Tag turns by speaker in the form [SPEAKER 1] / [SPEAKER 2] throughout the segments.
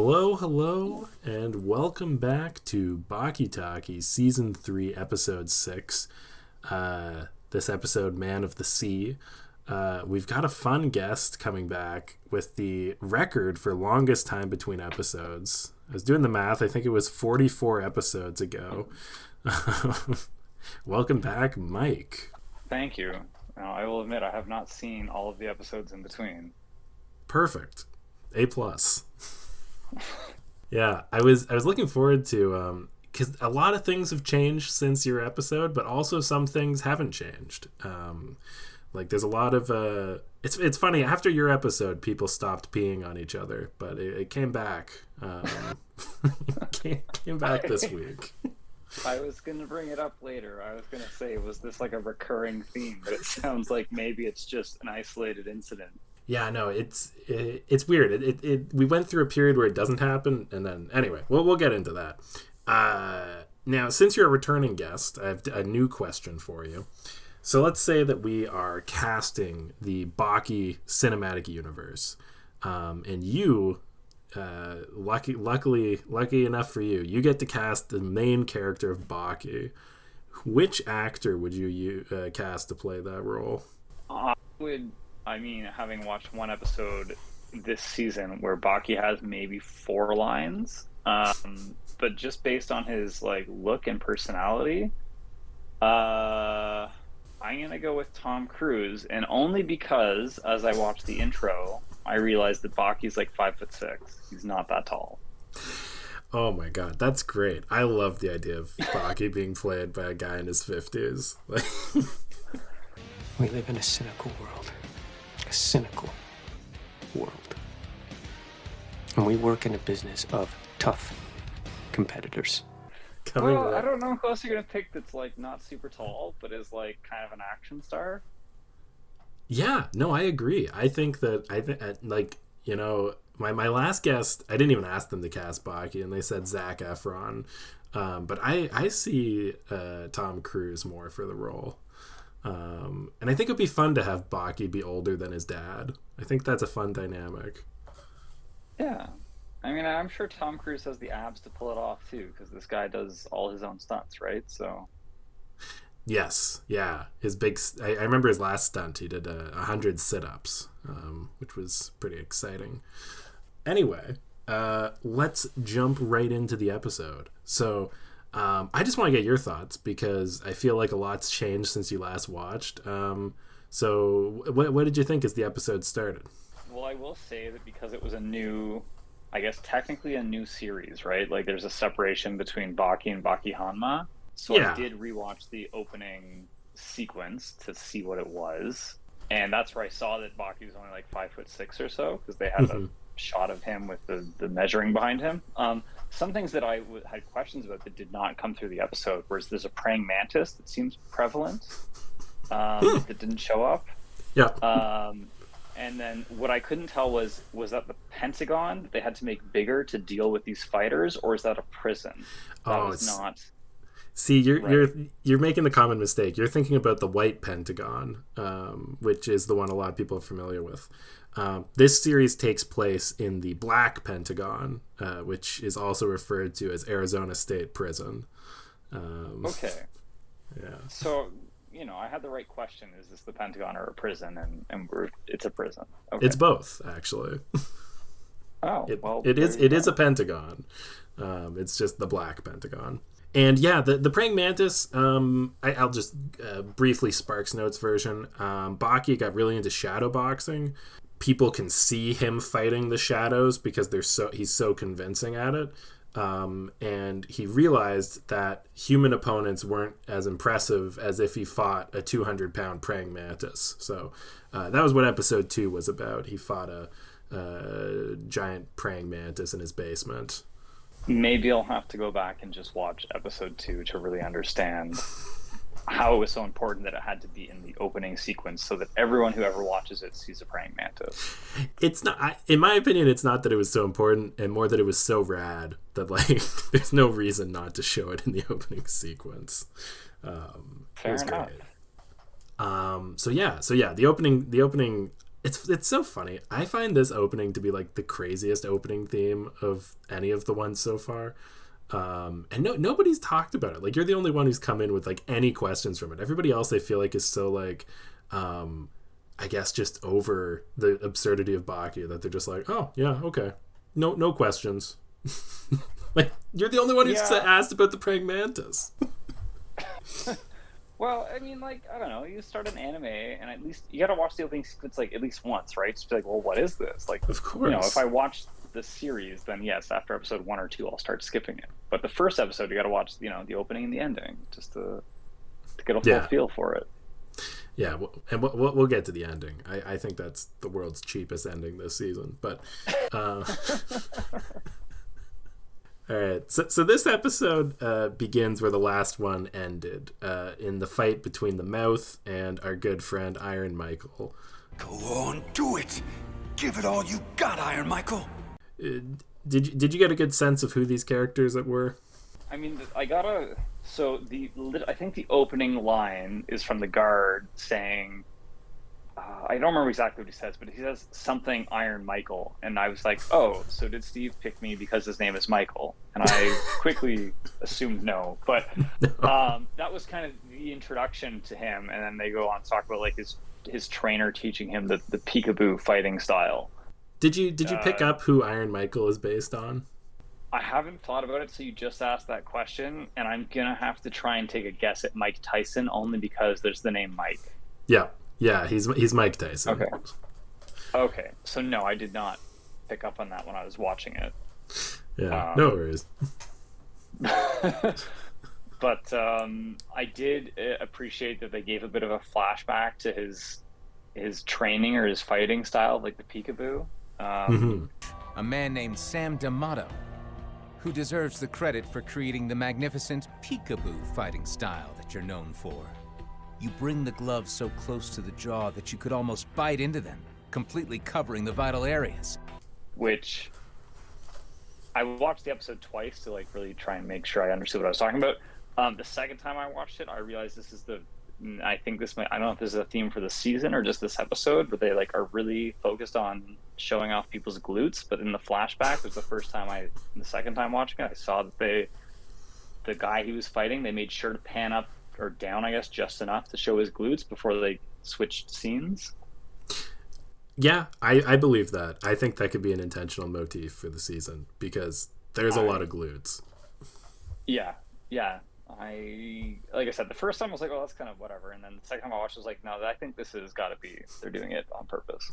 [SPEAKER 1] Hello, and welcome back to Baki Talkie, Season 3, Episode 6. This episode, Man of the Sea. We've got a fun guest coming back with the record for longest time between episodes. I was doing the math. I think it was 44 episodes ago. Welcome back, Mike.
[SPEAKER 2] Thank you. Now, I will admit I have not seen all of the episodes in between.
[SPEAKER 1] Perfect. A+. Yeah, I was looking forward to because a lot of things have changed since your episode, but also some things haven't changed. Like there's a lot of it's funny, after your episode people stopped peeing on each other, but it came back. Came back this week.
[SPEAKER 2] I was going to bring it up later. I was going to say, was this like a recurring theme? But it sounds like maybe it's just an isolated incident.
[SPEAKER 1] Yeah, no, it's weird. We went through a period where it doesn't happen, and then anyway, we'll get into that. Now, since you're a returning guest, I have a new question for you. So let's say that we are casting the Baki cinematic universe, and you, lucky enough for you, you get to cast the main character of Baki. Which actor would you cast to play that role?
[SPEAKER 2] Having watched one episode this season where Baki has maybe 4 lines, but just based on his look and personality, I'm gonna go with Tom Cruise, and only because as I watched the intro, I realized that Baki's 5'6". He's not that tall.
[SPEAKER 1] Oh my god, that's great! I love the idea of Baki being played by a guy in his 50s.
[SPEAKER 3] We live in a cynical world. A cynical world. And we work in a business of tough competitors.
[SPEAKER 2] I don't know who else you're gonna pick that's not super tall, but is kind of an action star.
[SPEAKER 1] Yeah, no, I agree. I think that my last guest, I didn't even ask them to cast Baki, and they said Zac Efron. But I see Tom Cruise more for the role. And I think it'd be fun to have Baki be older than his dad. I think that's a fun dynamic.
[SPEAKER 2] Yeah. I'm sure Tom Cruise has the abs to pull it off too, because this guy does all his own stunts, right? So.
[SPEAKER 1] Yes, yeah. I remember his last stunt. He did 100 sit-ups, which was pretty exciting. Anyway, let's jump right into the episode. So, I just want to get your thoughts because I feel like a lot's changed since you last watched. So what did you think as the episode started?
[SPEAKER 2] Well, I will say that because it was technically a new series, right? There's a separation between Baki and Baki Hanma. So yeah. I did rewatch the opening sequence to see what it was. And that's where I saw that Baki was only 5'6" or so, because they had a shot of him with the measuring behind him. Some things that I had questions about that did not come through the episode was there's a praying mantis that seems prevalent that didn't show up.
[SPEAKER 1] Yeah.
[SPEAKER 2] And then what I couldn't tell was that the Pentagon that they had to make bigger to deal with these fighters, or is that a prison? That was not.
[SPEAKER 1] See, you're making the common mistake. You're thinking about the white Pentagon, which is the one a lot of people are familiar with. This series takes place in the Black Pentagon, which is also referred to as Arizona State Prison.
[SPEAKER 2] Okay.
[SPEAKER 1] Yeah.
[SPEAKER 2] So, I had the right question. Is this the Pentagon or a prison? And it's a prison. Okay.
[SPEAKER 1] It's both, actually.
[SPEAKER 2] Oh,
[SPEAKER 1] it is a Pentagon. It's just the Black Pentagon. And yeah, the praying mantis, I'll just briefly Sparks Notes version. Baki got really into shadow boxing. People can see him fighting the shadows because he's so convincing at it. And he realized that human opponents weren't as impressive as if he fought a 200-pound praying mantis. So that was what episode 2 was about. He fought a giant praying mantis in his basement.
[SPEAKER 2] Maybe I'll have to go back and just watch episode 2 to really understand how it was so important that it had to be in the opening sequence so that everyone who ever watches it sees a praying mantis.
[SPEAKER 1] It's not, in my opinion, it's not that it was so important, and more that it was so rad that there's no reason not to show it in the opening sequence.
[SPEAKER 2] Fair enough.
[SPEAKER 1] So yeah, the opening It's so funny. I find this opening to be like the craziest opening theme of any of the ones so far. And nobody's talked about it. Like, you're the only one who's come in with like any questions from it. Everybody else I feel like is so like I guess just over the absurdity of Baki that they're just like, oh yeah, okay, no questions. Like, you're the only one who's asked about the praying mantis.
[SPEAKER 2] Well, I mean, like, I don't know. You start an anime, and at least you got to watch the opening sequence like at least once, right? Just be like, well, what is this? Like,
[SPEAKER 1] of course.
[SPEAKER 2] If I watch the series, then yes, after episode 1 or 2, I'll start skipping it. But the first episode, you got to watch, the opening and the ending, just to get a full feel for it.
[SPEAKER 1] Yeah, and we'll get to the ending. I think that's the world's cheapest ending this season. But all right, so this episode begins where the last one ended, in the fight between the Mouth and our good friend Iron Michael.
[SPEAKER 4] Go on, do it! Give it all you got, Iron Michael!
[SPEAKER 1] Did you get a good sense of who these characters were?
[SPEAKER 2] I mean, I think the opening line is from the guard saying, I don't remember exactly what he says, but he says something Iron Michael, and I was like, oh, so did Steve pick me because his name is Michael? And I quickly assumed no, but that was kind of the introduction to him, and then they go on to talk about like his trainer teaching him the peekaboo fighting style.
[SPEAKER 1] Did you pick up who Iron Michael is based on?
[SPEAKER 2] I haven't thought about it, so you just asked that question, and I'm gonna have to try and take a guess at Mike Tyson only because there's the name Mike.
[SPEAKER 1] Yeah, he's Mike Tyson.
[SPEAKER 2] Okay. So no, I did not pick up on that when I was watching it.
[SPEAKER 1] Yeah, no worries.
[SPEAKER 2] But I did appreciate that they gave a bit of a flashback to his training or his fighting style, like the peekaboo.
[SPEAKER 5] A man named Sam D'Amato, who deserves the credit for creating the magnificent peekaboo fighting style that you're known for. You bring the gloves so close to the jaw that you could almost bite into them, completely covering the vital areas. Which,
[SPEAKER 2] I watched the episode twice to like really try and make sure I understood what I was talking about. The second time I watched it, I realized this is I don't know if this is a theme for the season or just this episode, but they like are really focused on showing off people's glutes. But in the flashback, it was the second time watching it, I saw that the guy he was fighting, they made sure to pan up or down, I guess, just enough to show his glutes before they switched scenes.
[SPEAKER 1] Yeah, I believe that. I think that could be an intentional motif for the season because there's a lot of glutes.
[SPEAKER 2] Yeah. Like I said, the first time I was like, oh, that's kind of whatever. And then the second time I watched, I was like, no, I think this has got to be, they're doing it on purpose.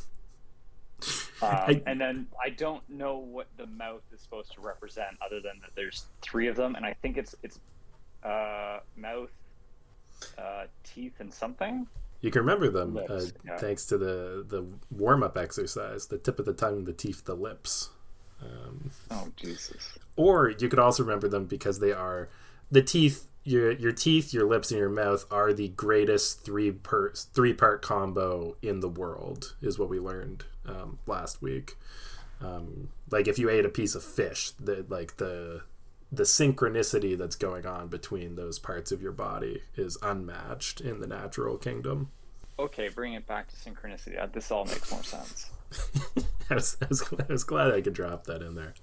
[SPEAKER 2] And then I don't know what the mouth is supposed to represent other than that there's 3 of them. And I think it's mouth, teeth, and something.
[SPEAKER 1] You can remember them
[SPEAKER 2] lips,
[SPEAKER 1] thanks to the warm-up exercise, the tip of the tongue, the teeth, the lips.
[SPEAKER 2] Oh, Jesus.
[SPEAKER 1] Or you could also remember them because they are the teeth. Your teeth, your lips, and your mouth are the greatest three-part combo in the world, is what we learned last week. Like if you ate a piece of fish, the synchronicity that's going on between those parts of your body is unmatched in the natural kingdom.
[SPEAKER 2] Okay, bring it back to synchronicity. This all makes more sense.
[SPEAKER 1] I was glad I could drop that in there.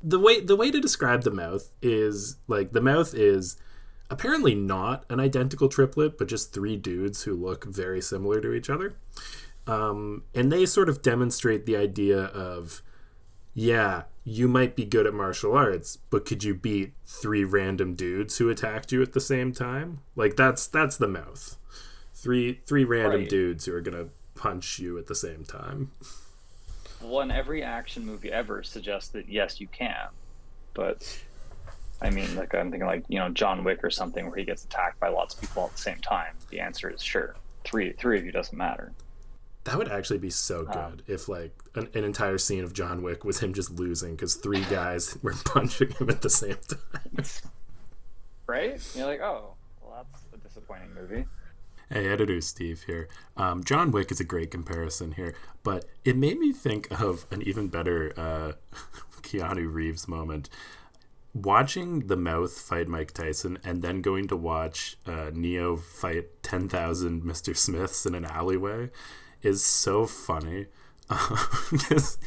[SPEAKER 1] The way to describe the mouth is like the mouth is apparently not an identical triplet, but just 3 dudes who look very similar to each other. And they sort of demonstrate the idea of, yeah, you might be good at martial arts, but could you beat 3 random dudes who attacked you at the same time? Like that's the mouth. Three random dudes who are gonna punch you at the same time.
[SPEAKER 2] Well, and every action movie ever suggests that yes, you can, but I mean, like I'm thinking like John Wick or something where he gets attacked by lots of people at the same time. The answer is sure, three of you doesn't matter.
[SPEAKER 1] That would actually be so good if like an entire scene of John Wick was him just losing because 3 guys were punching him at the same time.
[SPEAKER 2] Right? And you're like, oh, well, that's a disappointing movie.
[SPEAKER 1] Hey, editor Steve here. John Wick is a great comparison here, but it made me think of an even better Keanu Reeves moment. Watching the Mouth fight Mike Tyson and then going to watch Neo fight 10,000 Mr. Smiths in an alleyway is so funny. 'Cause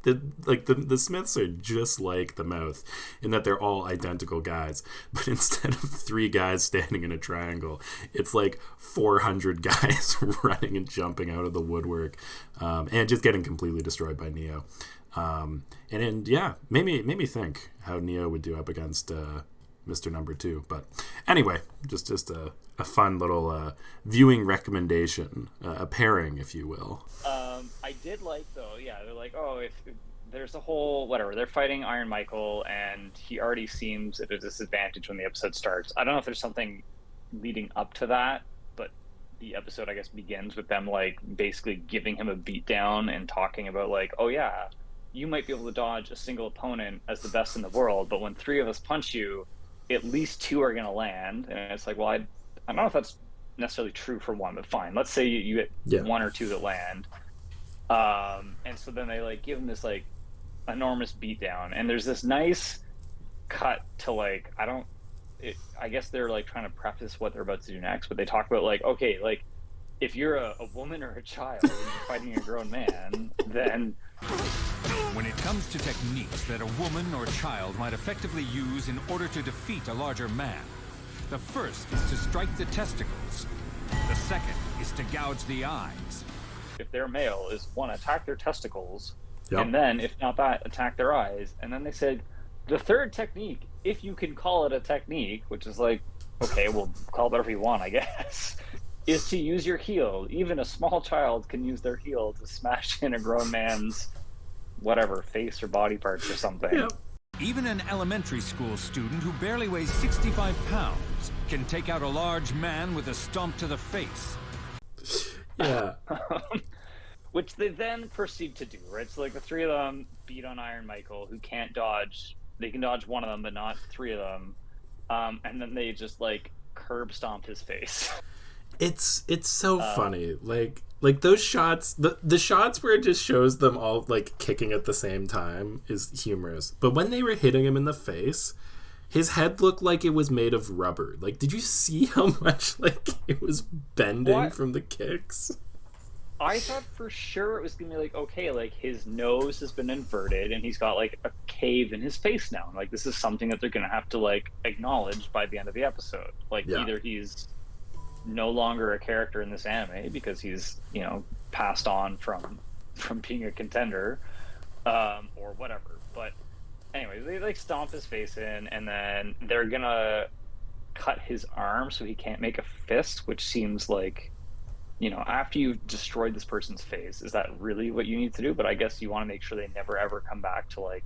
[SPEAKER 1] the Smiths are just like the Mouth in that they're all identical guys, but instead of 3 guys standing in a triangle, it's like 400 guys running and jumping out of the woodwork, and just getting completely destroyed by Neo. And yeah, made me think how Neo would do up against Mr. Number 2. But anyway, just a fun little viewing recommendation, a pairing, if you will.
[SPEAKER 2] I did like, though, yeah, they're like, oh, if there's a whole, whatever, they're fighting Iron Michael, and he already seems at a disadvantage when the episode starts. I don't know if there's something leading up to that, but the episode, I guess, begins with them, like, basically giving him a beatdown and talking about, like, oh, yeah, you might be able to dodge a single opponent as the best in the world, but when 3 of us punch you, at least 2 are going to land. And it's like, well, I don't know if that's necessarily true for 1, but fine. Let's say you get 1 or 2 that land. And so then they like give him this like enormous beatdown, and there's this nice cut to like, I guess they're like trying to preface what they're about to do next, but they talk about like, okay, like if you're a woman or a child and you're fighting a grown man, then
[SPEAKER 6] when it comes to techniques that a woman or child might effectively use in order to defeat a larger man, the first is to strike the testicles. The second is to gouge the eyes.
[SPEAKER 2] if they're male, is 1, attack their testicles,
[SPEAKER 1] Yep.
[SPEAKER 2] and then, if not that, attack their eyes. And then they said, the third technique, if you can call it a technique, which is like, okay, we'll call it whatever you want, I guess, is to use your heel. Even a small child can use their heel to smash in a grown man's, whatever, face or body parts or something.
[SPEAKER 1] Yep.
[SPEAKER 6] Even an elementary school student who barely weighs 65 pounds can take out a large man with a stomp to the face.
[SPEAKER 1] Yeah.
[SPEAKER 2] Which they then proceed to do, right? So like the 3 of them beat on Iron Michael, who can't dodge. They can dodge 1 of them, but not 3 of them. And then they just like curb stomp his face.
[SPEAKER 1] It's so funny. Like those shots, the shots where it just shows them all like kicking at the same time is humorous. But when they were hitting him in the face, his head looked like it was made of rubber. Like, did you see how much like it was bending from the kicks?
[SPEAKER 2] I thought for sure it was gonna be like, okay, like his nose has been inverted and he's got like a cave in his face now. Like this is something that they're gonna have to like acknowledge by the end of the episode. Like either he's no longer a character in this anime because he's, you know, passed on from being a contender, or whatever. But anyway, they like stomp his face in, and then they're gonna cut his arm so he can't make a fist, which seems like, you know, after you've destroyed this person's face, is that really what you need to do? But I guess you want to make sure they never ever come back to like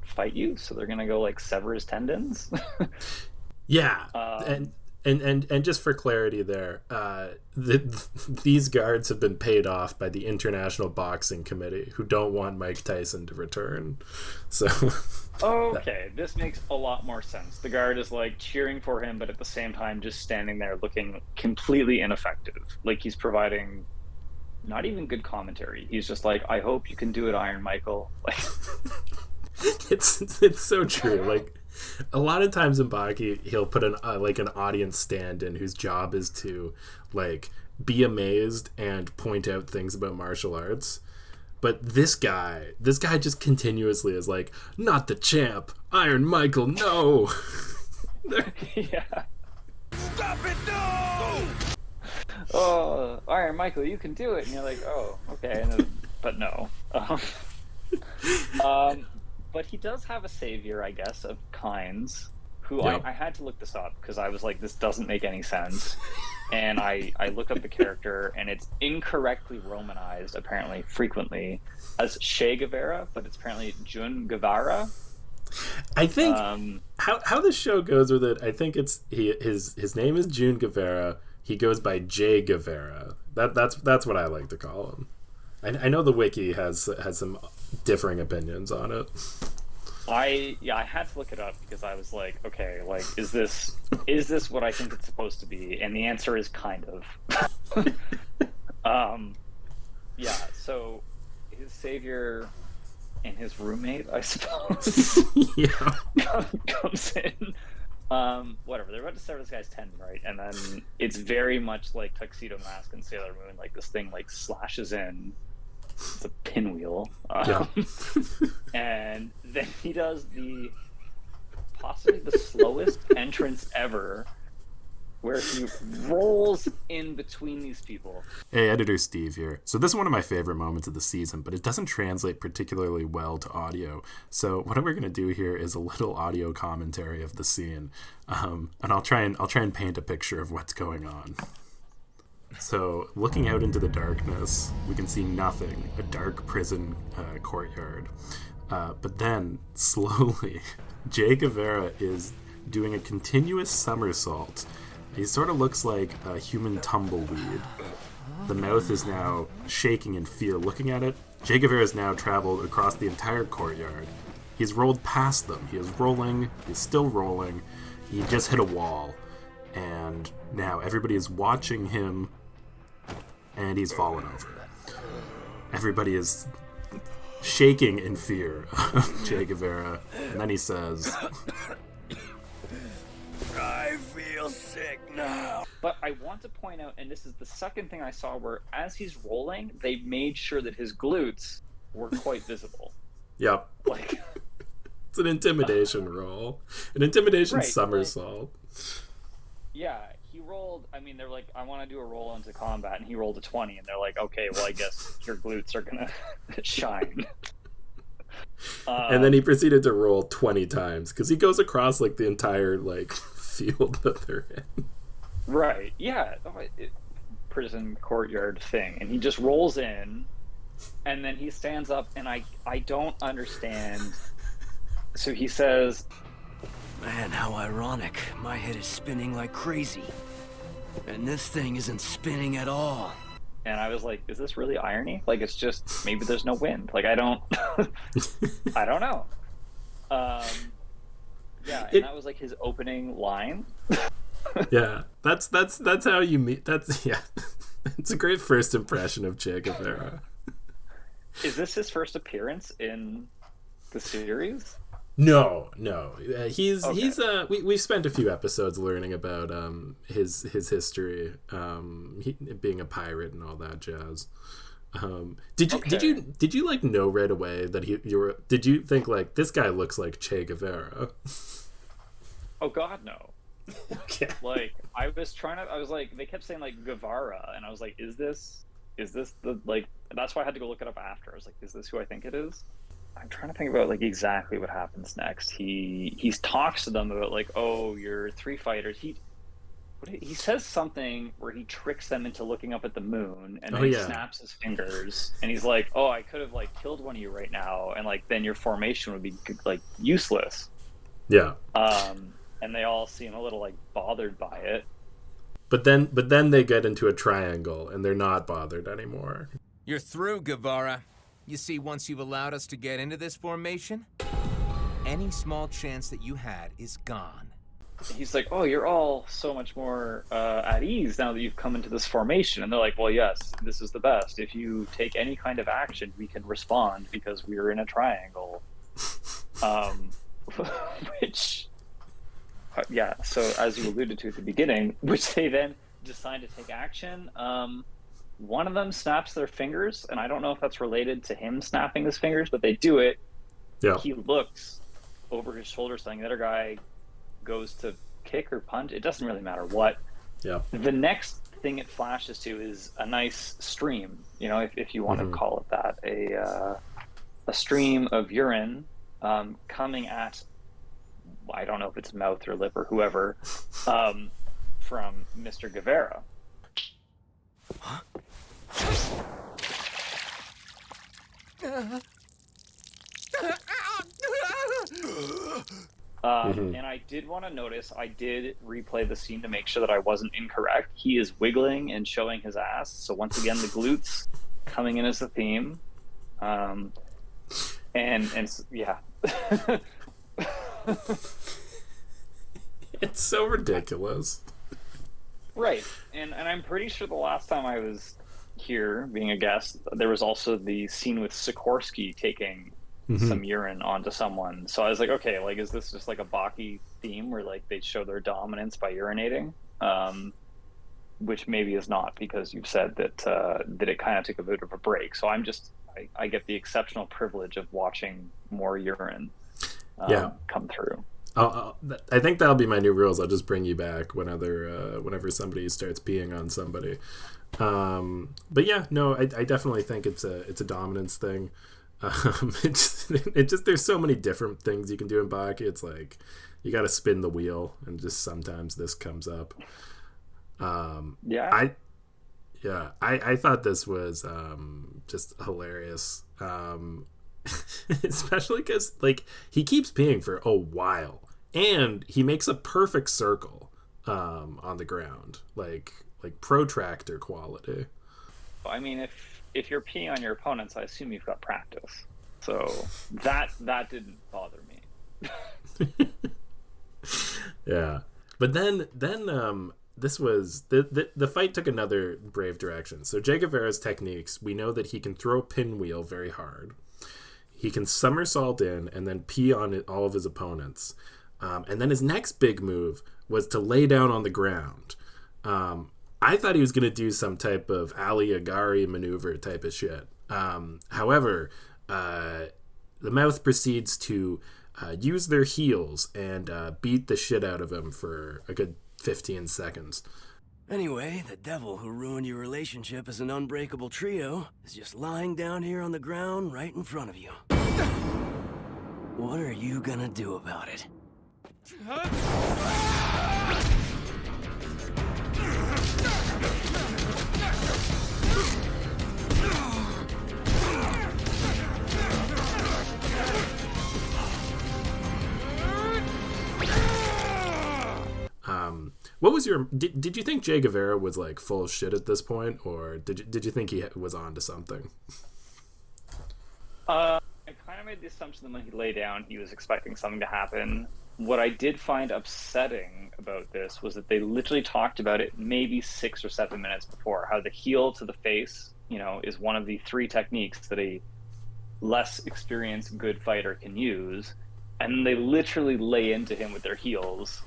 [SPEAKER 2] fight you, so they're gonna go like sever his tendons.
[SPEAKER 1] Yeah. And just for clarity there, these guards have been paid off by the International Boxing Committee, who don't want Mike Tyson to return. So
[SPEAKER 2] okay, this makes a lot more sense. The guard is like cheering for him, but at the same time just standing there looking completely ineffective. Like he's providing not even good commentary. He's just like, I hope you can do it, Iron Michael. Like
[SPEAKER 1] it's so true. Like a lot of times in Baki, he'll put an audience stand-in whose job is to like be amazed and point out things about martial arts. But this guy just continuously is like, not the champ, Iron Michael, no.
[SPEAKER 2] Yeah.
[SPEAKER 4] Stop it, no!
[SPEAKER 2] Oh, Iron Michael, you can do it. And you're like, oh, okay. And then, but no. But he does have a savior, I guess, of kinds, who I had to look this up because I was like, this doesn't make any sense. And I look up the character, and it's incorrectly romanized, apparently, frequently, as Che Guevara, but it's apparently Jun Guevara.
[SPEAKER 1] I think how the show goes with it, I think it's his name is Jun Guevara. He goes by Jay Guevara. That's what I like to call him. I know the wiki has some differing opinions on it.
[SPEAKER 2] I had to look it up because I was like, okay, like is this what I think it's supposed to be? And the answer is kind of. Yeah, so his savior and his roommate, I suppose, comes in. Whatever. They're about to sever this guy's tendon, right? And then it's very much like Tuxedo Mask and Sailor Moon. Like this thing like slashes in. It's a pinwheel. And then he does possibly the slowest entrance ever, where he rolls in between these people.
[SPEAKER 1] Hey, Editor Steve here. So this is one of my favorite moments of the season, but it doesn't translate particularly well to audio. So what we're going to do here is a little audio commentary of the scene, and I'll try and paint a picture of what's going on. So looking out into the darkness, we can see nothing, a dark prison courtyard. But then, slowly, Che Guevara is doing a continuous somersault. He sort of looks like a human tumbleweed. The mouth is now shaking in fear. Looking at it, Che Guevara has now traveled across the entire courtyard. He's rolled past them. He is rolling. He's still rolling. He just hit a wall. And now everybody is watching him, and he's fallen over. Everybody is shaking in fear of Che Guevara. And then he says,
[SPEAKER 4] I feel sick now.
[SPEAKER 2] But I want to point out, and this is the second thing I saw, where as he's rolling, they made sure that his glutes were quite visible.
[SPEAKER 1] Yep.
[SPEAKER 2] Like,
[SPEAKER 1] it's an intimidation roll. An intimidation somersault.
[SPEAKER 2] Yeah, he rolled, I mean, they're like, I want to do a roll into combat, and he rolled a 20, and they're like, okay, well, I guess your glutes are going to shine.
[SPEAKER 1] And then he proceeded to roll 20 times, because he goes across, like, the entire, like, field that they're in.
[SPEAKER 2] Right, yeah. Prison courtyard thing. And he just rolls in, and then he stands up, and I don't understand. So he says,
[SPEAKER 7] Man, how ironic. My head is spinning like crazy. And this thing isn't spinning at all.
[SPEAKER 2] and I was like, is this really irony? Like, it's just, maybe there's no wind. Like, I don't I don't know. Yeah, and that was like his opening line.
[SPEAKER 1] Yeah, that's how you meet. Yeah, it's a great first impression of Che Guevara.
[SPEAKER 2] Is this his first appearance in the series?
[SPEAKER 1] No. He's we've spent a few episodes learning about his history, being a pirate and all that jazz. Did you like know right away that did you think like this guy looks like Che Guevara?
[SPEAKER 2] Oh God, no.
[SPEAKER 1] Okay.
[SPEAKER 2] Like I was like, they kept saying like Guevara, and I was like, is this the, like, that's why I had to go look it up after. I was like, is this who I think it is? I'm trying to think about like exactly what happens next. He talks to them about like, oh, you're three fighters. He says something where he tricks them into looking up at the moon, and then he snaps his fingers, and he's like, oh, I could have like killed one of you right now, and like then your formation would be like useless.
[SPEAKER 1] Yeah.
[SPEAKER 2] And they all seem a little like bothered by it.
[SPEAKER 1] But then they get into a triangle, and they're not bothered anymore.
[SPEAKER 5] You're through, Guevara. You see, once you've allowed us to get into this formation, any small chance that you had is gone.
[SPEAKER 2] He's like, oh, you're all so much more at ease now that you've come into this formation. And they're like, well, yes, this is the best. If you take any kind of action, we can respond because we're in a triangle. Which, yeah, so as you alluded to at the beginning, which they then decide to take action. One of them snaps their fingers, and I don't know if that's related to him snapping his fingers, but they do it.
[SPEAKER 1] Yeah.
[SPEAKER 2] He looks over his shoulder, saying the other guy goes to kick or punt. It doesn't really matter what. Yeah. The next thing it flashes to is a nice stream, you know, if you want to call it that, a stream of urine coming at, I don't know if it's mouth or lip or whoever, from Mr. Guevara. Huh? And I did want to notice, I did replay the scene to make sure that I wasn't incorrect. He is wiggling and showing his ass. So once again, the glutes coming in as a theme. And yeah.
[SPEAKER 1] It's so ridiculous.
[SPEAKER 2] Right. And I'm pretty sure the last time I was here being a guest, there was also the scene with Sikorsky taking some urine onto someone. So I was like, okay, like, is this just like a Baki theme where like they show their dominance by urinating? Which maybe is not, because you've said that that it kind of took a bit of a break. So I get the exceptional privilege of watching more urine come through.
[SPEAKER 1] I think that'll be my new rules. I'll just bring you back whenever somebody starts peeing on somebody. But yeah, no, I definitely think it's a dominance thing. It just there's so many different things you can do in Baki. It's like you got to spin the wheel, and just sometimes this comes up. I thought this was just hilarious, especially because like he keeps peeing for a while, and he makes a perfect circle on the ground, like protractor quality.
[SPEAKER 2] I mean, if you're peeing on your opponents, I assume you've got practice. So that didn't bother me.
[SPEAKER 1] Yeah, but then this was the fight took another brave direction. So Che Guevara's techniques, we know that he can throw a pinwheel very hard. He can somersault in and then pee on all of his opponents. And then his next big move was to lay down on the ground. I thought he was going to do some type of Ali Agari maneuver type of shit. However, the mouth proceeds to use their heels and beat the shit out of him for a good 15 seconds.
[SPEAKER 7] Anyway, the devil who ruined your relationship as an unbreakable trio is just lying down here on the ground right in front of you. What are you gonna do about it?
[SPEAKER 1] What was your did you think Che Guevara was like full of shit at this point, or did you think he was on to something?
[SPEAKER 2] I kind of made the assumption that when he lay down, he was expecting something to happen. What I did find upsetting about this was that they literally talked about it maybe 6 or 7 minutes before, how the heel to the face, is one of the 3 techniques that a less experienced good fighter can use, and they literally lay into him with their heels.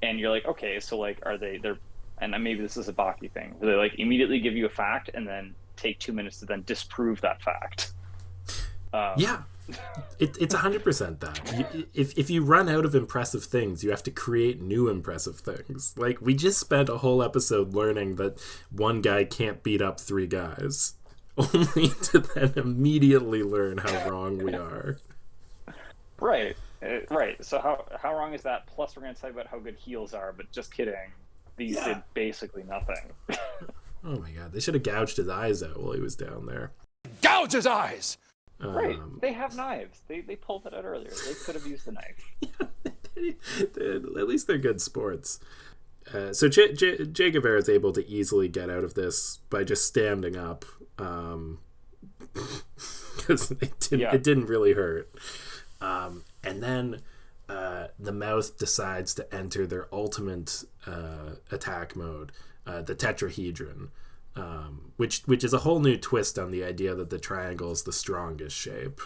[SPEAKER 2] And you're like, okay, so like, they're, and maybe this is a Baki thing, they like immediately give you a fact and then take 2 minutes to then disprove that fact.
[SPEAKER 1] Yeah, it's 100% that. If you run out of impressive things, you have to create new impressive things. Like, we just spent a whole episode learning that one guy can't beat up 3 guys, only to then immediately learn how wrong we are.
[SPEAKER 2] Right. So how wrong is that? Plus, we're going to talk about how good heels are, but just kidding. These did basically nothing.
[SPEAKER 1] Oh my god, they should have gouged his eyes out while he was down there.
[SPEAKER 4] Gouge his eyes!
[SPEAKER 2] Right. They have knives. They pulled it out earlier. They could have used the knife.
[SPEAKER 1] At least they're good sports. So Che Guevara is able to easily get out of this by just standing up, because it didn't really hurt. And then the mouth decides to enter their ultimate attack mode, the tetrahedron, which is a whole new twist on the idea that the triangle is the strongest shape.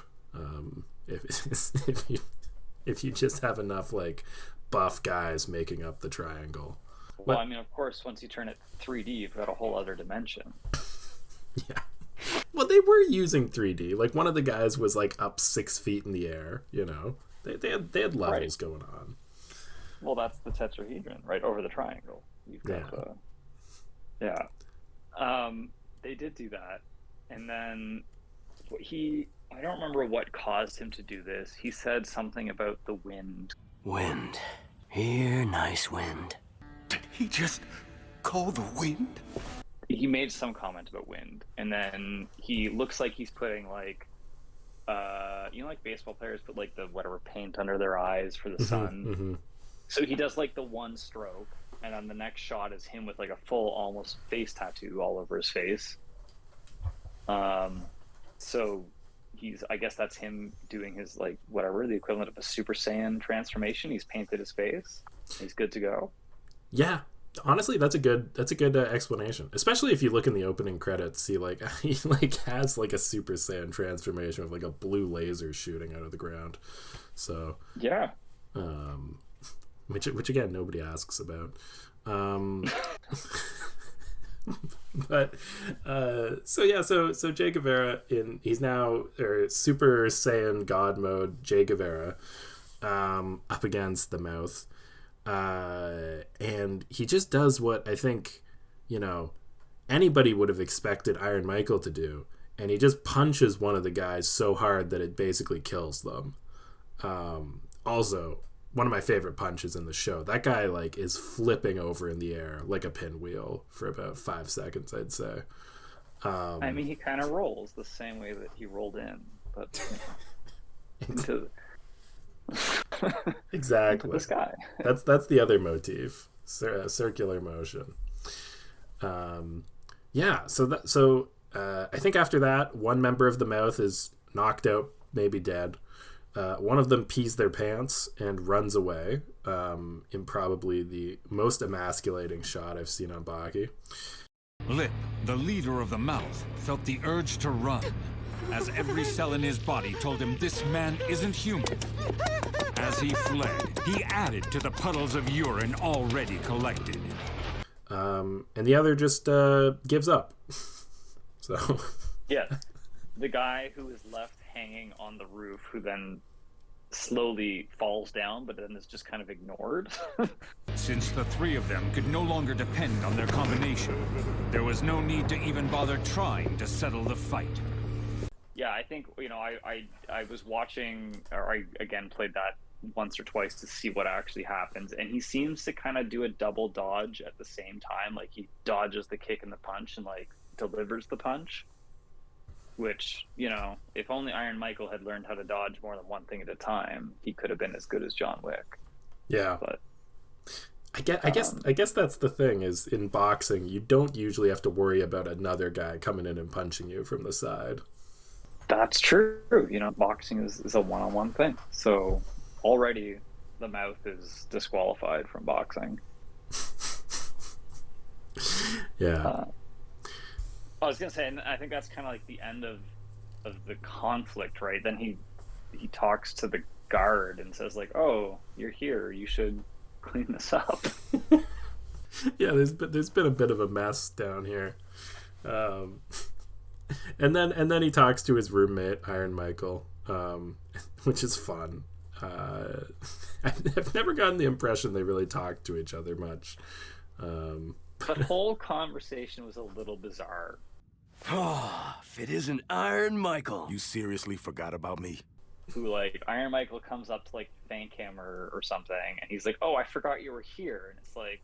[SPEAKER 1] If you just have enough like buff guys making up the triangle.
[SPEAKER 2] Well, I mean, of course, once you turn it 3D, you've got a whole other dimension.
[SPEAKER 1] Yeah. Well, they were using 3D. Like, one of the guys was like up 6 feet in the air. They had levels going on.
[SPEAKER 2] Well, that's the tetrahedron, right over the triangle. You've got they did do that, and then I don't remember what caused him to do this. He said something about the wind.
[SPEAKER 7] Wind. Here, nice wind.
[SPEAKER 4] Did he just call the wind?
[SPEAKER 2] He made some comment about wind, and then he looks like he's putting like, like baseball players put like the whatever paint under their eyes for the sun.
[SPEAKER 1] Mm-hmm.
[SPEAKER 2] So he does like the one stroke, and then the next shot is him with like a full almost face tattoo all over his face. So I guess that's him doing his like whatever, the equivalent of a Super Saiyan transformation. He's painted his face. He's good to go.
[SPEAKER 1] Yeah. Honestly, that's a good explanation. Especially if you look in the opening credits, see like he like has like a Super Saiyan transformation with like a blue laser shooting out of the ground. So
[SPEAKER 2] yeah,
[SPEAKER 1] which again nobody asks about. But so Che Guevara he's now Super Saiyan God mode Che Guevara up against the Mouth. And he just does what I think, anybody would have expected Iron Michael to do. And he just punches one of the guys so hard that it basically kills them. Also, one of my favorite punches in the show. That guy, like, is flipping over in the air like a pinwheel for about 5 seconds, I'd say.
[SPEAKER 2] I mean, he kind of rolls the same way that he rolled in. But, into...
[SPEAKER 1] Exactly.
[SPEAKER 2] This guy.
[SPEAKER 1] That's the other motif, circular motion. So I think after that, one member of the Mouth is knocked out, maybe dead. One of them pees their pants and runs away, in probably the most emasculating shot I've seen on Baki.
[SPEAKER 6] Lip, the leader of the Mouth, felt the urge to run, as every cell in his body told him this man isn't human. As he fled, he added to the puddles of urine already collected.
[SPEAKER 1] And the other just gives up. So.
[SPEAKER 2] Yeah, the guy who is left hanging on the roof, who then slowly falls down, but then is just kind of ignored.
[SPEAKER 6] Since the three of them could no longer depend on their combination, there was no need to even bother trying to settle the fight.
[SPEAKER 2] Yeah, I think, I was watching, or I again played that once or twice to see what actually happens, and he seems to kind of do a double dodge at the same time. Like, he dodges the kick and the punch and, like, delivers the punch, which, if only Iron Michael had learned how to dodge more than one thing at a time, he could have been as good as John Wick.
[SPEAKER 1] Yeah.
[SPEAKER 2] But
[SPEAKER 1] I guess that's the thing, is in boxing, you don't usually have to worry about another guy coming in and punching you from the side.
[SPEAKER 2] That's true. Boxing is a one-on-one thing. So already the Mouth is disqualified from boxing.
[SPEAKER 1] Yeah.
[SPEAKER 2] I was going to say, and I think that's kind of like the end of the conflict, right? Then he talks to the guard and says, like, oh, you're here. You should clean this up.
[SPEAKER 1] Yeah, there's been a bit of a mess down here. And then he talks to his roommate, Iron Michael, which is fun. I've never gotten the impression they really talk to each other much.
[SPEAKER 2] The whole conversation was a little bizarre.
[SPEAKER 7] Oh, if it isn't Iron Michael.
[SPEAKER 4] You seriously forgot about me?
[SPEAKER 2] Who, like, Iron Michael comes up to, like, thank him or something, and he's like, oh, I forgot you were here. And it's like,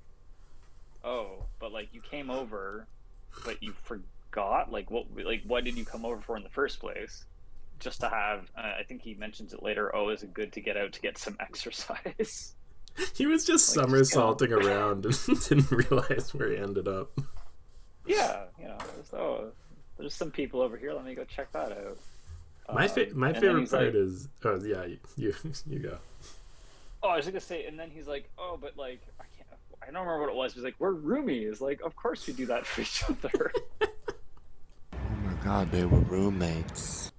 [SPEAKER 2] oh, but, like, you came over, but you forgot? Like, what did you come over for in the first place? Just to have, I think he mentions it later, oh, is it good to get out to get some exercise?
[SPEAKER 1] He was just somersaulting around and didn't realize where he ended up.
[SPEAKER 2] Yeah, there's some people over here. Let me go check that out.
[SPEAKER 1] My favorite part is, oh yeah, you go.
[SPEAKER 2] Oh, I was gonna say, and then he's like, oh, but like I don't remember what it was. He's like, we're roomies. Like, of course we do that for each other.
[SPEAKER 8] Oh my God, they were roommates.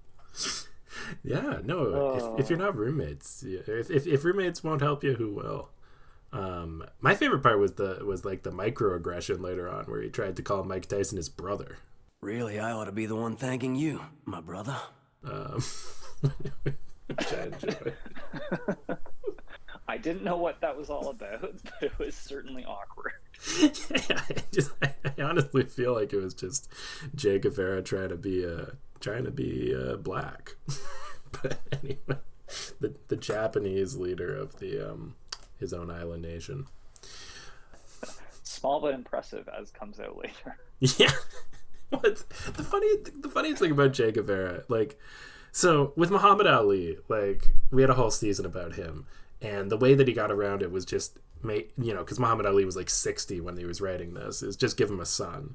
[SPEAKER 1] Yeah, no. If you're not roommates, if roommates won't help you, who will? My favorite part was like the microaggression later on, where he tried to call Mike Tyson his brother.
[SPEAKER 7] Really, I ought to be the one thanking you, my brother.
[SPEAKER 1] Which I enjoy.
[SPEAKER 2] I didn't know what that was all about, but it was certainly awkward.
[SPEAKER 1] Yeah, I honestly feel like it was just Che Guevara trying to be black. But anyway, the Japanese leader of the his own island nation.
[SPEAKER 2] Small but impressive, as comes out later.
[SPEAKER 1] Yeah. What's the funniest thing about Che Guevara, like, so with Muhammad Ali, like, we had a whole season about him, and the way that he got around it was just because Muhammad Ali was like 60 when he was writing this, is just give him a son.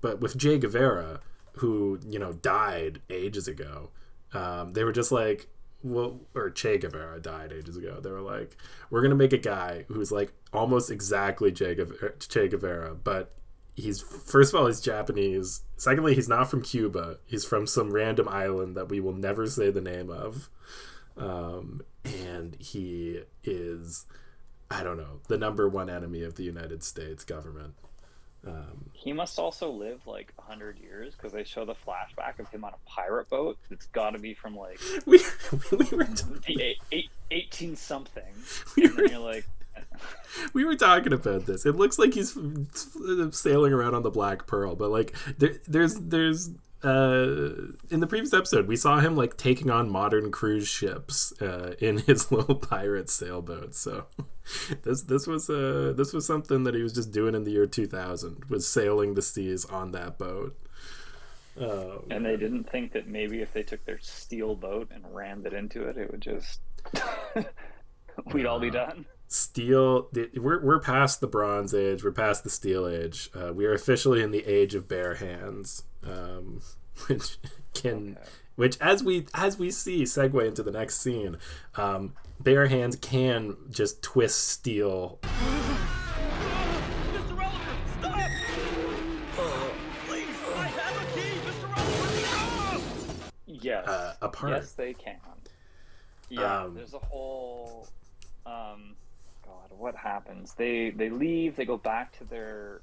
[SPEAKER 1] But with Che Guevara, who died ages ago, they were just like, well, or Che Guevara died ages ago. They were like, we're gonna make a guy who's like almost exactly Che Guevara, but he's, first of all, he's Japanese. Secondly, he's not from Cuba. He's from some random island that we will never say the name of. And he is, I don't know, the number one enemy of the United States government.
[SPEAKER 2] He must also live like 100 years, because they show the flashback of him on a pirate boat. It's got to be from like
[SPEAKER 1] we were
[SPEAKER 2] the 18 something. You're like,
[SPEAKER 1] we were talking about this. It looks like he's sailing around on the Black Pearl, but like there's in the previous episode we saw him like taking on modern cruise ships in his little pirate sailboat. So this was something that he was just doing in the year 2000, was sailing the seas on that boat.
[SPEAKER 2] And they didn't think that maybe if they took their steel boat and rammed it into it, it would just we'd all be done.
[SPEAKER 1] Steel, we're past the Bronze Age, we're past the Steel Age. We are officially in the age of bare hands, which as we see segue into the next scene, bare hands can just twist steel.
[SPEAKER 9] Mr. Oliver, stop! Please, I have a key, Mr. Oliver, stop!
[SPEAKER 2] Yes,
[SPEAKER 1] apart.
[SPEAKER 2] Yes, they can. Yeah, there's a whole. God, what happens? They leave. They go back to their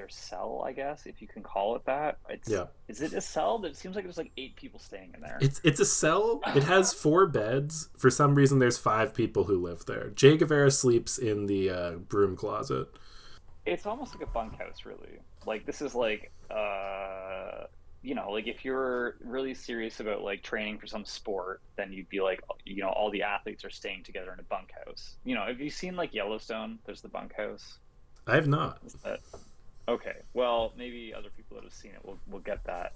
[SPEAKER 2] cell, I guess, if you can call it that. Is it a cell? It seems like there's like 8 people staying in there.
[SPEAKER 1] It's a cell. It has 4 beds. For some reason, there's 5 people who live there. Che Guevara sleeps in the broom closet.
[SPEAKER 2] It's almost like a bunkhouse, really. Like, this is like, like if you're really serious about like training for some sport, then you'd be like, all the athletes are staying together in a bunkhouse. Have you seen like Yellowstone? There's the bunkhouse.
[SPEAKER 1] I have not.
[SPEAKER 2] Okay, well, maybe other people that have seen it will get that.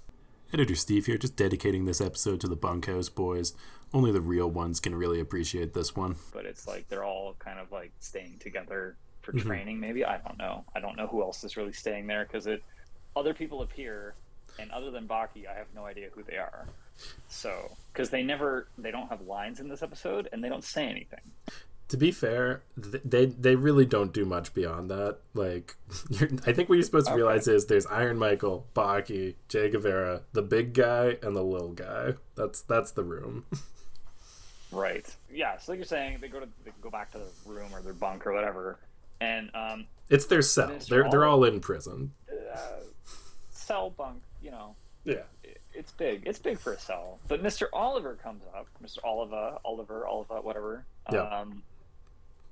[SPEAKER 1] Editor Steve here, just dedicating this episode to the bunkhouse boys. Only the real ones can really appreciate this one.
[SPEAKER 2] But it's like they're all kind of like staying together for training, maybe. I don't know. I don't know who else is really staying there, because other people appear, and other than Baki, I have no idea who they are. So, because they don't have lines in this episode, and they don't say anything.
[SPEAKER 1] To be fair, they really don't do much beyond that. Like, I think what you're supposed to realize is there's Iron Michael, Baki, Che Guevara, the big guy, and the little guy. That's the room.
[SPEAKER 2] Right. Yeah. So like you're saying, they go back to their room or their bunk or whatever, and
[SPEAKER 1] it's their cell. They're all in prison.
[SPEAKER 2] Cell bunk,
[SPEAKER 1] Yeah.
[SPEAKER 2] It's big. It's big for a cell. But Mr. Oliver comes up, Mr. Oliver, whatever.
[SPEAKER 1] Yeah.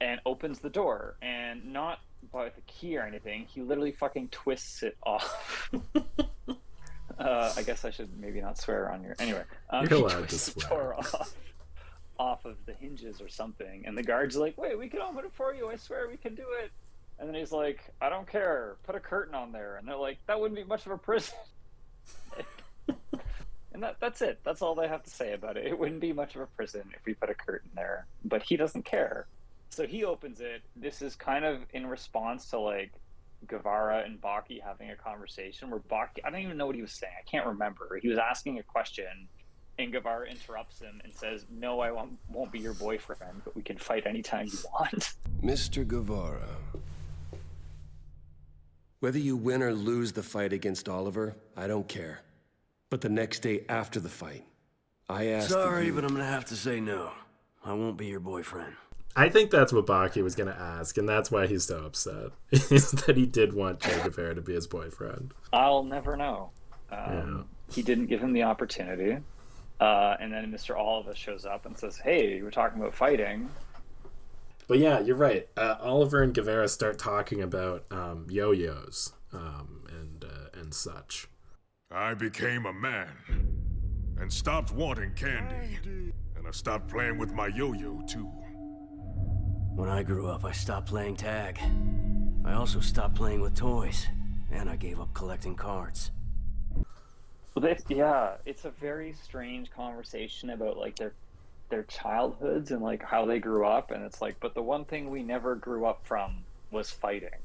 [SPEAKER 2] And opens the door, and not by the key or anything. He literally fucking twists it off. I guess I should maybe not swear on here. Anyway,
[SPEAKER 1] you're allowed to swear.
[SPEAKER 2] The door off of the hinges or something, and the guard's like, "Wait, we can open it for you. I swear we can do it." And then he's like, "I don't care. Put a curtain on there." And they're like, "That wouldn't be much of a prison." And that's it. That's all they have to say about it. It wouldn't be much of a prison if we put a curtain there. But he doesn't care. So he opens it. This is kind of in response to like Guevara and Baki having a conversation where Baki, I don't even know what he was saying. I can't remember. He was asking a question, and Guevara interrupts him and says, "No, I won't be your boyfriend, but we can fight anytime you want."
[SPEAKER 10] Mr. Guevara, whether you win or lose the fight against Oliver, I don't care. But the next day after the fight, I asked.
[SPEAKER 7] Sorry, but I'm gonna have to say no. I won't be your boyfriend.
[SPEAKER 1] I think that's what Baki was going to ask, and that's why he's so upset, is that he did want Che Guevara to be his boyfriend.
[SPEAKER 2] I'll never know. He didn't give him the opportunity. And then Mr. Oliver shows up and says, "Hey, we're talking about fighting."
[SPEAKER 1] But yeah, you're right. Oliver and Guevara start talking about yo-yos and such.
[SPEAKER 6] I became a man and stopped wanting candy. And I stopped playing with my yo-yo, too.
[SPEAKER 7] When I grew up, I stopped playing tag. I also stopped playing with toys, and I gave up collecting cards.
[SPEAKER 2] Well, it's a very strange conversation about like their childhoods and like how they grew up, and it's like, but the one thing we never grew up from was fighting.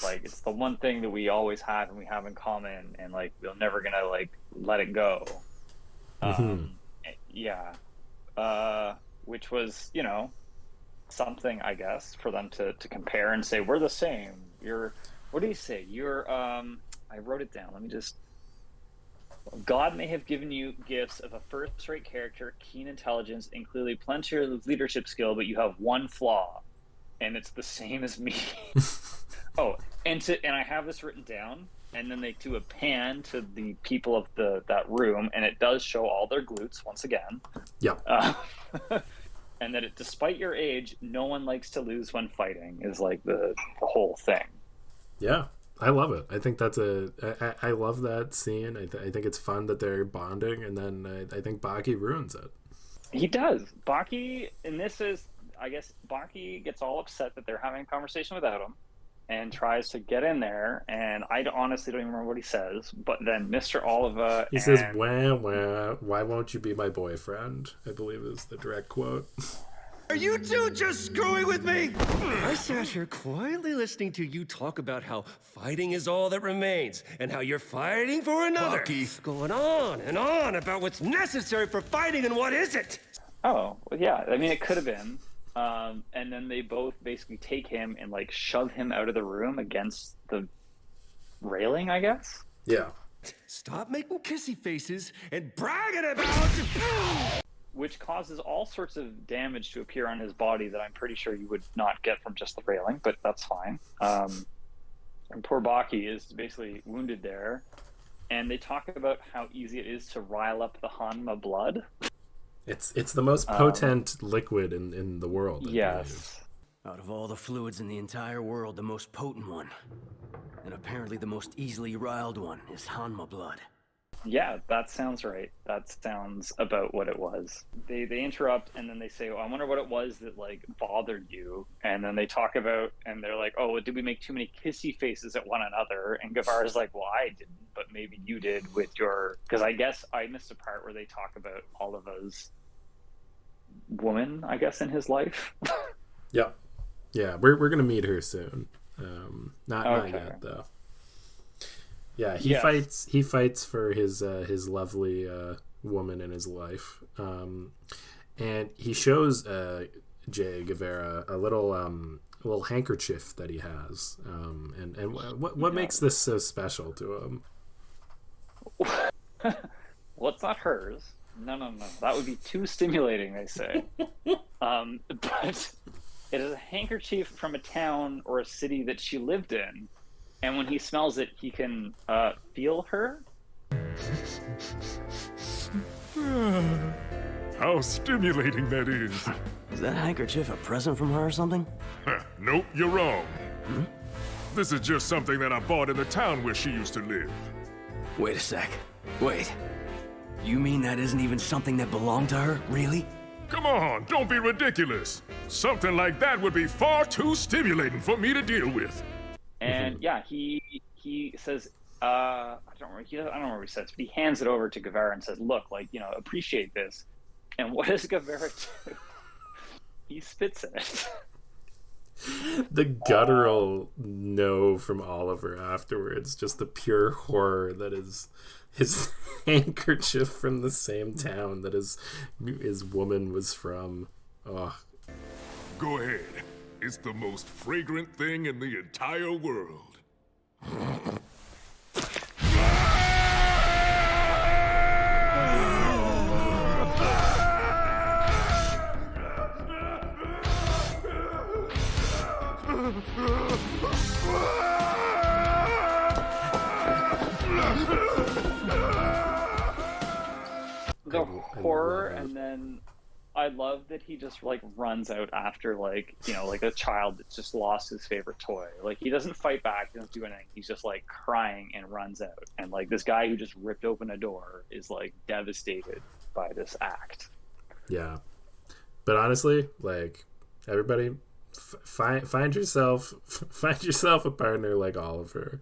[SPEAKER 2] Like, it's the one thing that we always had and we have in common, and like we're never gonna like let it go. Yeah. which was, you know, something, I guess, for them to compare and say, we're the same. What do you say? I wrote it down. Let me just. God may have given you gifts of a first-rate character, keen intelligence, and clearly plenty of leadership skill, but you have one flaw, and it's the same as me. Oh, and I have this written down, and then they do a pan to the people of that room, and it does show all their glutes once again.
[SPEAKER 1] Yeah.
[SPEAKER 2] And that despite your age, no one likes to lose when fighting is like the whole thing.
[SPEAKER 1] Yeah, I love it. I think I love that scene. I think it's fun that they're bonding, and then I think Baki ruins it.
[SPEAKER 2] He does. Baki, and this is, I guess, Baki gets all upset that they're having a conversation without him and tries to get in there, and I honestly don't even remember what he says, but then Mr. Oliva...
[SPEAKER 1] He says, why won't you be my boyfriend? I believe is the direct quote.
[SPEAKER 10] Are you two just screwing with me? I sat here quietly listening to you talk about how fighting is all that remains, and how you're fighting for another.
[SPEAKER 4] Baki.
[SPEAKER 10] Going on and on about what's necessary for fighting and what isn't.
[SPEAKER 2] Oh, well, yeah, I mean, it could have been. And then they both basically take him and like shove him out of the room against the railing, I guess.
[SPEAKER 1] Yeah.
[SPEAKER 10] Stop making kissy faces and bragging about...
[SPEAKER 2] Which causes all sorts of damage to appear on his body that I'm pretty sure you would not get from just the railing, but that's fine. And poor Baki is basically wounded there. And they talk about how easy it is to rile up the Hanma blood.
[SPEAKER 1] It's the most potent liquid in the world.
[SPEAKER 2] Yes.
[SPEAKER 7] Out of all the fluids in the entire world, the most potent one, and apparently the most easily riled one, is Hanma blood.
[SPEAKER 2] Yeah, that sounds right. That sounds about what it was. They interrupt, and then they say, I wonder what it was that, like, bothered you. And then they talk about, and they're like, oh, did we make too many kissy faces at one another? And Guevara's like, well, I didn't, but maybe you did with your... Because I guess I missed a part where they talk about Oliva's woman, I guess, in his life.
[SPEAKER 1] Yep. Yeah, we're going to meet her soon. Not yet, though. Yeah, he fights for his lovely woman in his life, and he shows Che Guevara a little handkerchief that he has, and what makes this so special to him?
[SPEAKER 2] Well, it's not hers. No, that would be too stimulating, they say. But it is a handkerchief from a town or a city that she lived in. And when he smells it, he can feel her.
[SPEAKER 11] How stimulating that is.
[SPEAKER 7] Is that handkerchief a present from her or something?
[SPEAKER 11] Nope, you're wrong. This is just something that I bought in the town where she used to live.
[SPEAKER 7] Wait a sec. Wait. You mean that isn't even something that belonged to her? Really?
[SPEAKER 11] Come on, don't be ridiculous. Something like that would be far too stimulating for me to deal with.
[SPEAKER 2] And yeah, he says, I don't remember what he says, but he hands it over to Guevara and says, look, like, you know, appreciate this. And what does Guevara do? He spits in it.
[SPEAKER 1] The guttural no from Oliver afterwards, just the pure horror that is his handkerchief from the same town that his woman was from. Oh.
[SPEAKER 11] Go ahead. It's the most fragrant thing in the entire world.
[SPEAKER 2] The horror, and then I love that he just like runs out after, like, you know, like a child that just lost his favorite toy. Like, he doesn't fight back, he doesn't do anything. He's just like crying and runs out. And like this guy who just ripped open a door is like devastated by this act.
[SPEAKER 1] Yeah, but honestly, like, everybody, find yourself a partner like Oliver,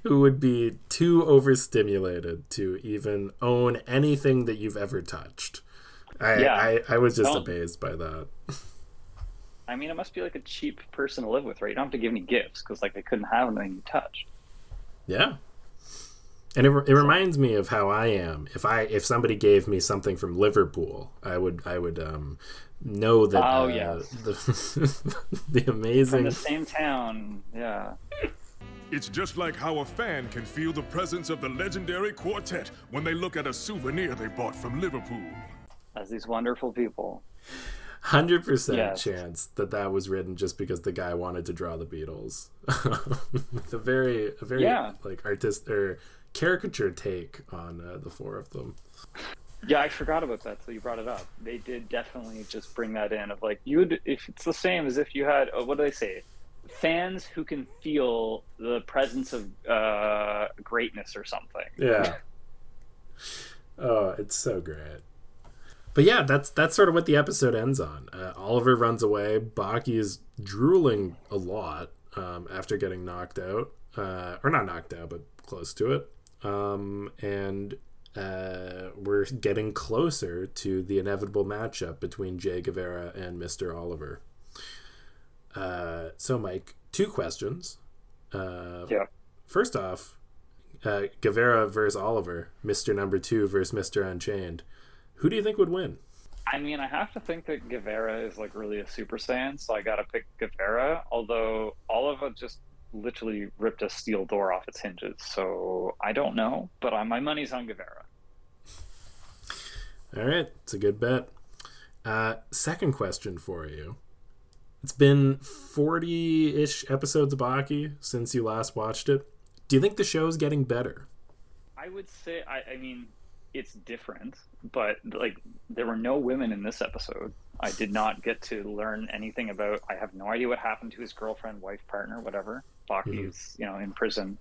[SPEAKER 1] who would be too overstimulated to even own anything that you've ever touched. I was just amazed by that.
[SPEAKER 2] I mean, it must be like a cheap person to live with, right? You don't have to give any gifts because, like, they couldn't have anything you touched.
[SPEAKER 1] Yeah. And it reminds me of how I am. If somebody gave me something from Liverpool, I would know that the amazing
[SPEAKER 2] from the same town. Yeah.
[SPEAKER 11] It's just like how a fan can feel the presence of the legendary quartet when they look at a souvenir they bought from Liverpool.
[SPEAKER 2] As these wonderful people.
[SPEAKER 1] 100% chance that was written just because the guy wanted to draw the Beatles. A very like artist or caricature take on the four of them.
[SPEAKER 2] Yeah, I forgot about that till you brought it up. They did definitely just bring that in of like if it's the same as if you had what do they say? Fans who can feel the presence of greatness or something.
[SPEAKER 1] Yeah. Oh, it's so great. But yeah, that's sort of what the episode ends on. Oliver runs away. Baki is drooling a lot after getting knocked out. Or not knocked out, but close to it. And we're getting closer to the inevitable matchup between Che Guevara and Mr. Oliver. So, Mike, 2 questions. First off, Guevara versus Oliver, Mr. Number 2 versus Mr. Unchained. Who do you think would win?
[SPEAKER 2] I mean, I have to think that Guevara is like really a Super Saiyan, so I gotta pick Guevara, although Oliver just literally ripped a steel door off its hinges, so I don't know, but my money's on Guevara.
[SPEAKER 1] All right, it's a good bet. Second question for you. It's been 40-ish episodes of Baki since you last watched it. Do you think the show's getting better?
[SPEAKER 2] I would say, I mean, it's different, but like there were no women in this episode. I did not get to learn anything about, I have no idea what happened to his girlfriend, wife, partner, whatever. Baki's, in prison.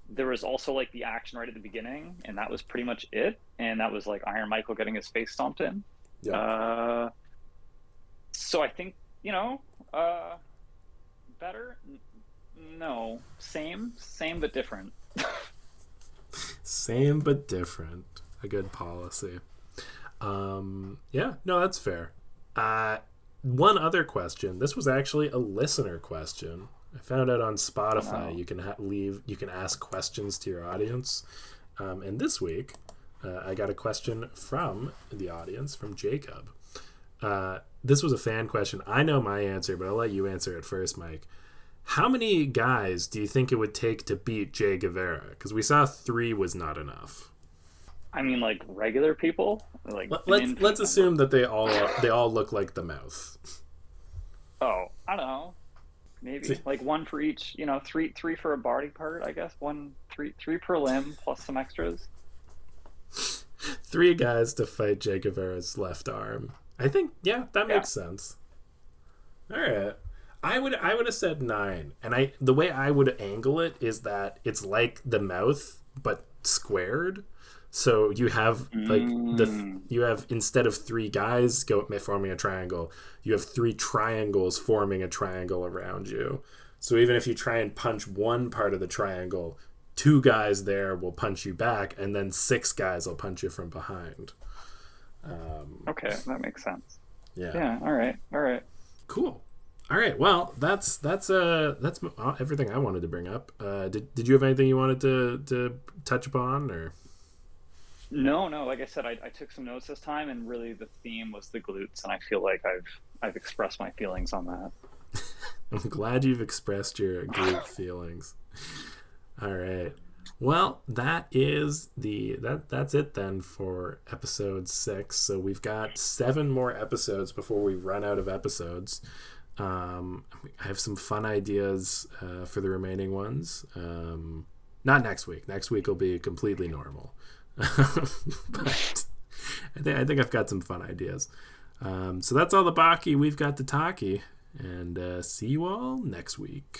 [SPEAKER 2] There was also like the action right at the beginning, and that was pretty much it. And that was like Iron Michael getting his face stomped in. Yeah. So I think, better? No. Same but different.
[SPEAKER 1] Same but different. A good policy. Yeah, no, that's fair. One other question. This was actually a listener question. I found out on Spotify you can ask questions to your audience. And this week, I got a question from the audience, from Jacob. This was a fan question. I know my answer, but I'll let you answer it first, Mike. How many guys do you think it would take to beat Che Guevara? Because we saw 3 was not enough.
[SPEAKER 2] I mean, like regular people. Like
[SPEAKER 1] let's assume that they all look like the mouth.
[SPEAKER 2] Oh, I don't know. Maybe like 1 for each. 3 for a body part. I guess 3 per limb plus some extras.
[SPEAKER 1] 3 guys to fight Che Guevara's left arm. I think that makes sense. All right. I would have said 9, and the way I would angle it is that it's like the mouth but squared. So you have instead of 3 guys forming a triangle, you have 3 triangles forming a triangle around you. So even if you try and punch one part of the triangle, 2 guys there will punch you back, and then 6 guys will punch you from behind.
[SPEAKER 2] Okay, that makes sense.
[SPEAKER 1] Yeah.
[SPEAKER 2] All right.
[SPEAKER 1] Cool. All right. Well, that's everything I wanted to bring up. Did you have anything you wanted to touch upon, or?
[SPEAKER 2] No. Like I said, I took some notes this time, and really the theme was the glutes, and I feel like I've expressed my feelings on that.
[SPEAKER 1] I'm glad you've expressed your glute feelings. All right. Well, that's it then for episode 6. So we've got 7 more episodes before we run out of episodes. I have some fun ideas for the remaining ones. Not next week. Next week will be completely normal. But I think I've got some fun ideas. So that's all the Baki we've got to talkie. And see you all next week.